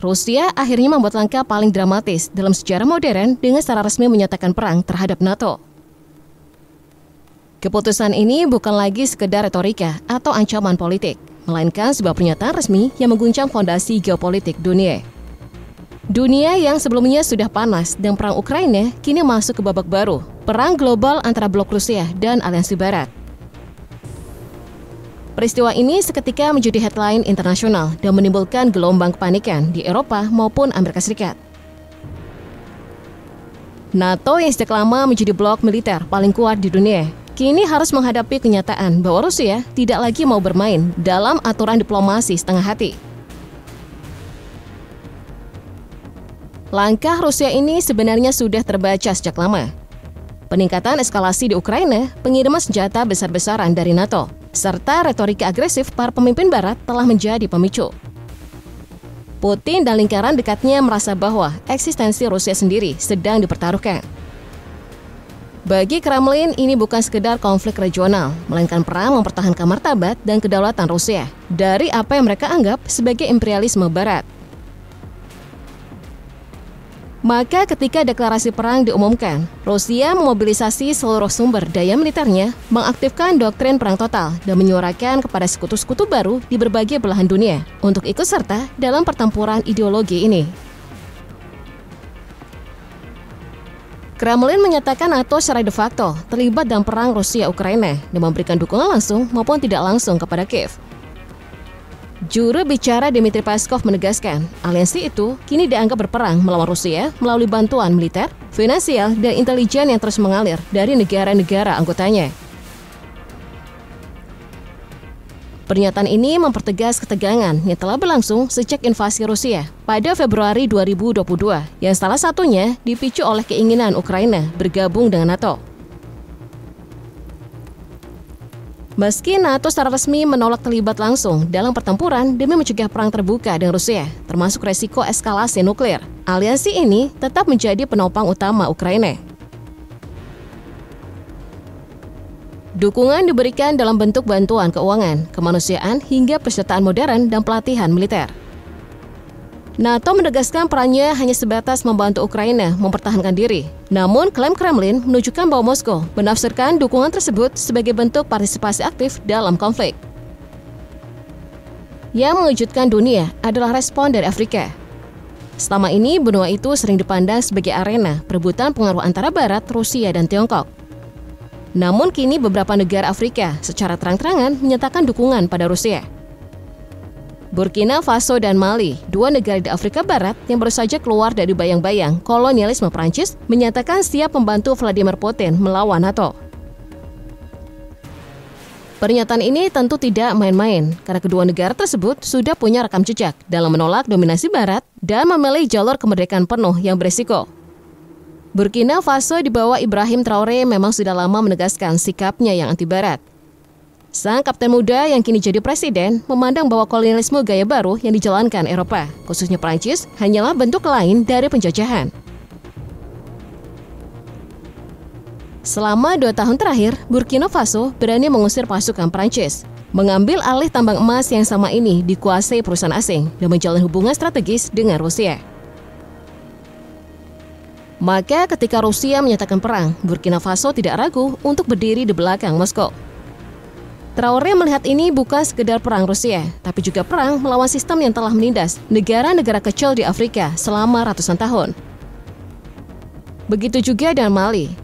Rusia akhirnya membuat langkah paling dramatis dalam sejarah modern dengan secara resmi menyatakan perang terhadap NATO. Keputusan ini bukan lagi sekedar retorika atau ancaman politik, melainkan sebuah pernyataan resmi yang mengguncang fondasi geopolitik dunia. Dunia yang sebelumnya sudah panas dan perang Ukraina kini masuk ke babak baru, perang global antara blok Rusia dan aliansi Barat. Peristiwa ini seketika menjadi headline internasional dan menimbulkan gelombang kepanikan di Eropa maupun Amerika Serikat. NATO yang sejak lama menjadi blok militer paling kuat di dunia, kini harus menghadapi kenyataan bahwa Rusia tidak lagi mau bermain dalam aturan diplomasi setengah hati. Langkah Rusia ini sebenarnya sudah terbaca sejak lama. Peningkatan eskalasi di Ukraina, pengiriman senjata besar-besaran dari NATO, serta retorika agresif para pemimpin Barat telah menjadi pemicu. Putin dan lingkaran dekatnya merasa bahwa eksistensi Rusia sendiri sedang dipertaruhkan. Bagi Kremlin, ini bukan sekedar konflik regional, melainkan perang mempertahankan martabat dan kedaulatan Rusia dari apa yang mereka anggap sebagai imperialisme Barat. Maka ketika deklarasi perang diumumkan, Rusia memobilisasi seluruh sumber daya militernya, mengaktifkan doktrin perang total dan menyuarakan kepada sekutu-sekutu baru di berbagai belahan dunia untuk ikut serta dalam pertempuran ideologi ini. Kremlin menyatakan NATO secara de facto terlibat dalam perang Rusia-Ukraina dan memberikan dukungan langsung maupun tidak langsung kepada Kiev. Juru bicara Dmitry Peskov menegaskan, aliansi itu kini dianggap berperang melawan Rusia melalui bantuan militer, finansial, dan intelijen yang terus mengalir dari negara-negara anggotanya. Pernyataan ini mempertegas ketegangan yang telah berlangsung sejak invasi Rusia pada Februari 2022, yang salah satunya dipicu oleh keinginan Ukraina bergabung dengan NATO. Meski NATO secara resmi menolak terlibat langsung dalam pertempuran demi mencegah perang terbuka dengan Rusia, termasuk resiko eskalasi nuklir, aliansi ini tetap menjadi penopang utama Ukraina. Dukungan diberikan dalam bentuk bantuan keuangan, kemanusiaan, hingga persenjataan modern dan pelatihan militer. NATO menegaskan perannya hanya sebatas membantu Ukraina mempertahankan diri. Namun, klaim Kremlin menunjukkan bahwa Moskow menafsirkan dukungan tersebut sebagai bentuk partisipasi aktif dalam konflik. Yang mengejutkan dunia adalah respon dari Afrika. Selama ini, benua itu sering dipandang sebagai arena perebutan pengaruh antara Barat, Rusia, dan Tiongkok. Namun kini beberapa negara Afrika secara terang-terangan menyatakan dukungan pada Rusia. Burkina Faso dan Mali, dua negara di Afrika Barat yang baru saja keluar dari bayang-bayang kolonialisme Prancis, menyatakan siap membantu Vladimir Putin melawan NATO. Pernyataan ini tentu tidak main-main, karena kedua negara tersebut sudah punya rekam jejak dalam menolak dominasi Barat dan memilih jalur kemerdekaan penuh yang berisiko. Burkina Faso di bawah Ibrahim Traoré memang sudah lama menegaskan sikapnya yang anti-Barat. Sang kapten muda yang kini jadi presiden memandang bahwa kolonialisme gaya baru yang dijalankan Eropa, khususnya Prancis, hanyalah bentuk lain dari penjajahan. Selama 2 tahun terakhir, Burkina Faso berani mengusir pasukan Prancis, mengambil alih tambang emas yang sama ini dikuasai perusahaan asing dan menjalin hubungan strategis dengan Rusia. Maka ketika Rusia menyatakan perang, Burkina Faso tidak ragu untuk berdiri di belakang Moskow. Traoré melihat ini bukan sekedar perang Rusia, tapi juga perang melawan sistem yang telah menindas negara-negara kecil di Afrika selama ratusan tahun. Begitu juga dengan Mali.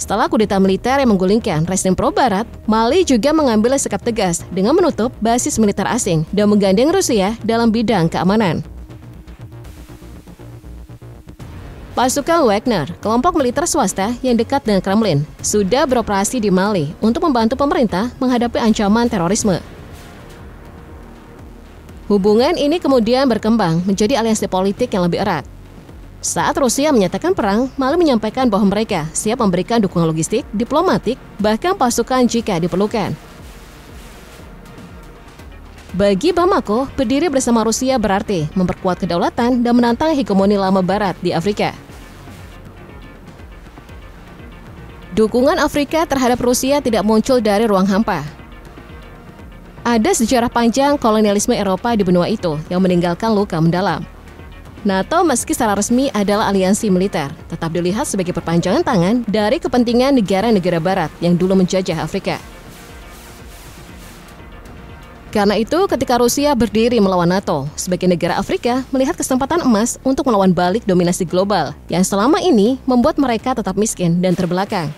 Setelah kudeta militer yang menggulingkan rezim pro-Barat, Mali juga mengambil sikap tegas dengan menutup basis militer asing dan menggandeng Rusia dalam bidang keamanan. Pasukan Wagner, kelompok militer swasta yang dekat dengan Kremlin, sudah beroperasi di Mali untuk membantu pemerintah menghadapi ancaman terorisme. Hubungan ini kemudian berkembang menjadi aliansi politik yang lebih erat. Saat Rusia menyatakan perang, Mali menyampaikan bahwa mereka siap memberikan dukungan logistik, diplomatik, bahkan pasukan jika diperlukan. Bagi Bamako, berdiri bersama Rusia berarti memperkuat kedaulatan dan menantang hegemoni lama Barat di Afrika. Dukungan Afrika terhadap Rusia tidak muncul dari ruang hampa. Ada sejarah panjang kolonialisme Eropa di benua itu yang meninggalkan luka mendalam. NATO meski secara resmi adalah aliansi militer, tetap dilihat sebagai perpanjangan tangan dari kepentingan negara-negara barat yang dulu menjajah Afrika. Karena itu, ketika Rusia berdiri melawan NATO, sebagai negara Afrika melihat kesempatan emas untuk melawan balik dominasi global yang selama ini membuat mereka tetap miskin dan terbelakang.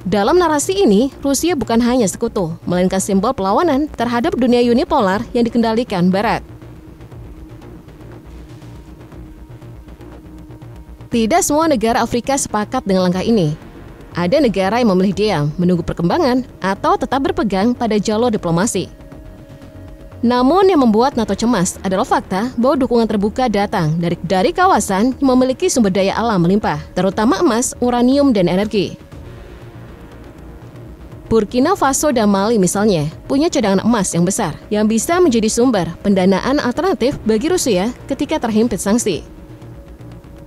Dalam narasi ini, Rusia bukan hanya sekutu, melainkan simbol perlawanan terhadap dunia unipolar yang dikendalikan Barat. Tidak semua negara Afrika sepakat dengan langkah ini. Ada negara yang memilih diam, menunggu perkembangan, atau tetap berpegang pada jalur diplomasi. Namun yang membuat NATO cemas adalah fakta bahwa dukungan terbuka datang dari kawasan yang memiliki sumber daya alam melimpah, terutama emas, uranium, dan energi. Burkina Faso dan Mali misalnya punya cadangan emas yang besar yang bisa menjadi sumber pendanaan alternatif bagi Rusia ketika terhimpit sanksi.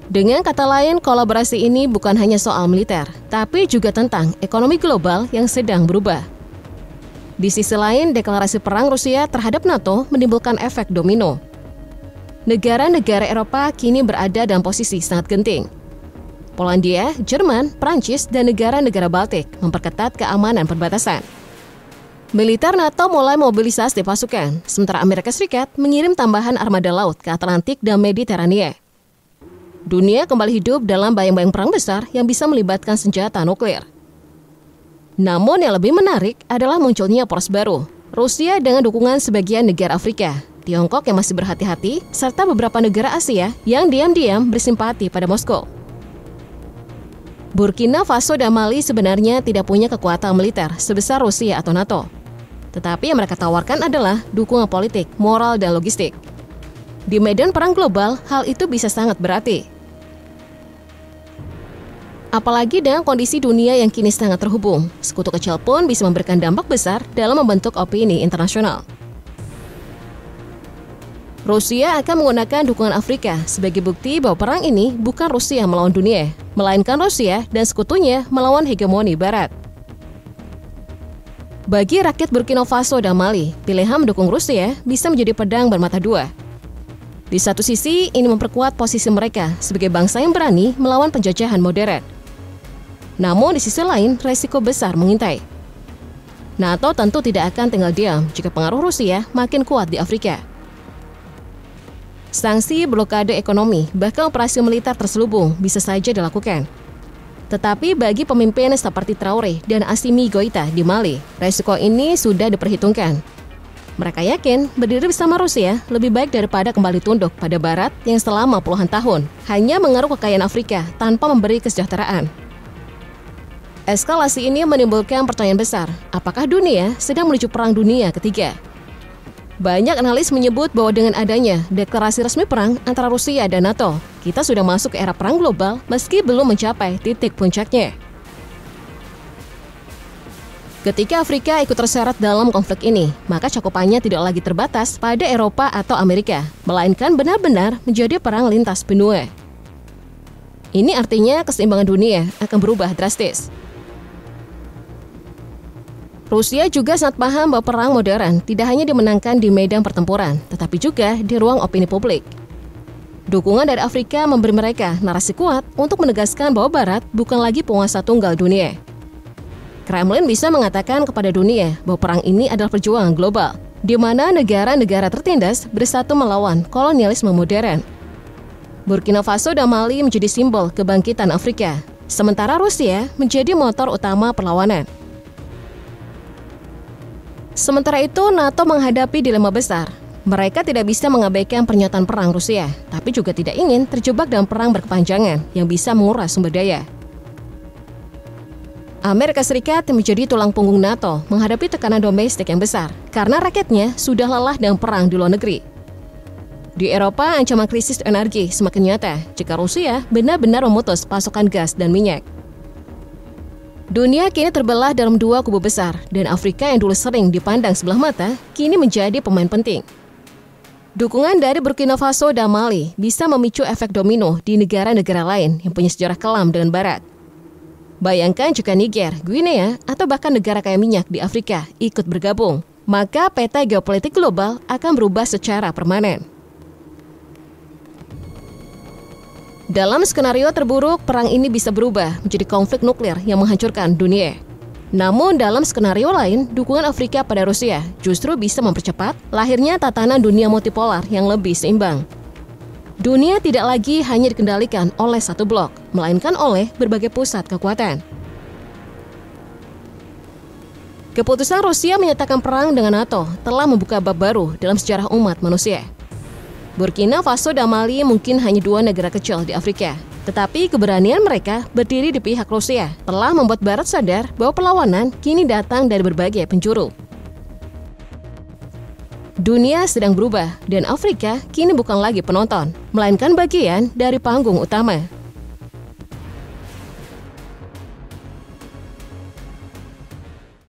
Dengan kata lain, kolaborasi ini bukan hanya soal militer, tapi juga tentang ekonomi global yang sedang berubah. Di sisi lain, deklarasi perang Rusia terhadap NATO menimbulkan efek domino. Negara-negara Eropa kini berada dalam posisi sangat genting. Polandia, Jerman, Prancis, dan negara-negara Baltik memperketat keamanan perbatasan. Militer NATO mulai mobilisasi pasukan, sementara Amerika Serikat mengirim tambahan armada laut ke Atlantik dan Mediterania. Dunia kembali hidup dalam bayang-bayang perang besar yang bisa melibatkan senjata nuklir. Namun yang lebih menarik adalah munculnya poros baru, Rusia dengan dukungan sebagian negara Afrika, Tiongkok yang masih berhati-hati, serta beberapa negara Asia yang diam-diam bersimpati pada Moskow. Burkina Faso dan Mali sebenarnya tidak punya kekuatan militer sebesar Rusia atau NATO. Tetapi yang mereka tawarkan adalah dukungan politik, moral, dan logistik. Di medan perang global, hal itu bisa sangat berarti. Apalagi dengan kondisi dunia yang kini sangat terhubung, sekutu kecil pun bisa memberikan dampak besar dalam membentuk opini internasional. Rusia akan menggunakan dukungan Afrika sebagai bukti bahwa perang ini bukan Rusia melawan dunia, melainkan Rusia dan sekutunya melawan hegemoni Barat. Bagi rakyat Burkina Faso dan Mali, pilihan mendukung Rusia bisa menjadi pedang bermata dua. Di satu sisi, ini memperkuat posisi mereka sebagai bangsa yang berani melawan penjajahan modern. Namun di sisi lain, resiko besar mengintai. NATO tentu tidak akan tinggal diam jika pengaruh Rusia makin kuat di Afrika. Sanksi, blokade ekonomi, bahkan operasi militer terselubung bisa saja dilakukan. Tetapi bagi pemimpin seperti Traoré dan Assimi Goïta di Mali, resiko ini sudah diperhitungkan. Mereka yakin berdiri bersama Rusia lebih baik daripada kembali tunduk pada Barat yang selama puluhan tahun hanya mengeruk kekayaan Afrika tanpa memberi kesejahteraan. Eskalasi ini menimbulkan pertanyaan besar, apakah dunia sedang menuju perang dunia ketiga? Banyak analis menyebut bahwa dengan adanya deklarasi resmi perang antara Rusia dan NATO, kita sudah masuk ke era perang global meski belum mencapai titik puncaknya. Ketika Afrika ikut terseret dalam konflik ini, maka cakupannya tidak lagi terbatas pada Eropa atau Amerika, melainkan benar-benar menjadi perang lintas benua. Ini artinya keseimbangan dunia akan berubah drastis. Rusia juga sangat paham bahwa perang modern tidak hanya dimenangkan di medan pertempuran, tetapi juga di ruang opini publik. Dukungan dari Afrika memberi mereka narasi kuat untuk menegaskan bahwa Barat bukan lagi penguasa tunggal dunia. Kremlin bisa mengatakan kepada dunia bahwa perang ini adalah perjuangan global, di mana negara-negara tertindas bersatu melawan kolonialisme modern. Burkina Faso dan Mali menjadi simbol kebangkitan Afrika, sementara Rusia menjadi motor utama perlawanan. Sementara itu, NATO menghadapi dilema besar. Mereka tidak bisa mengabaikan pernyataan perang Rusia, tapi juga tidak ingin terjebak dalam perang berkepanjangan yang bisa menguras sumber daya. Amerika Serikat menjadi tulang punggung NATO menghadapi tekanan domestik yang besar karena rakyatnya sudah lelah dengan perang di luar negeri. Di Eropa, ancaman krisis energi semakin nyata jika Rusia benar-benar memutus pasokan gas dan minyak. Dunia kini terbelah dalam dua kubu besar, dan Afrika yang dulu sering dipandang sebelah mata, kini menjadi pemain penting. Dukungan dari Burkina Faso dan Mali bisa memicu efek domino di negara-negara lain yang punya sejarah kelam dengan Barat. Bayangkan jika Niger, Guinea, atau bahkan negara kaya minyak di Afrika ikut bergabung. maka peta geopolitik global akan berubah secara permanen. Dalam skenario terburuk, perang ini bisa berubah menjadi konflik nuklir yang menghancurkan dunia. Namun dalam skenario lain, dukungan Afrika pada Rusia justru bisa mempercepat lahirnya tatanan dunia multipolar yang lebih seimbang. Dunia tidak lagi hanya dikendalikan oleh satu blok, melainkan oleh berbagai pusat kekuatan. Keputusan Rusia menyatakan perang dengan NATO telah membuka bab baru dalam sejarah umat manusia. Burkina Faso dan Mali mungkin hanya dua negara kecil di Afrika, tetapi keberanian mereka berdiri di pihak Rusia telah membuat Barat sadar bahwa perlawanan kini datang dari berbagai penjuru. Dunia sedang berubah dan Afrika kini bukan lagi penonton, melainkan bagian dari panggung utama.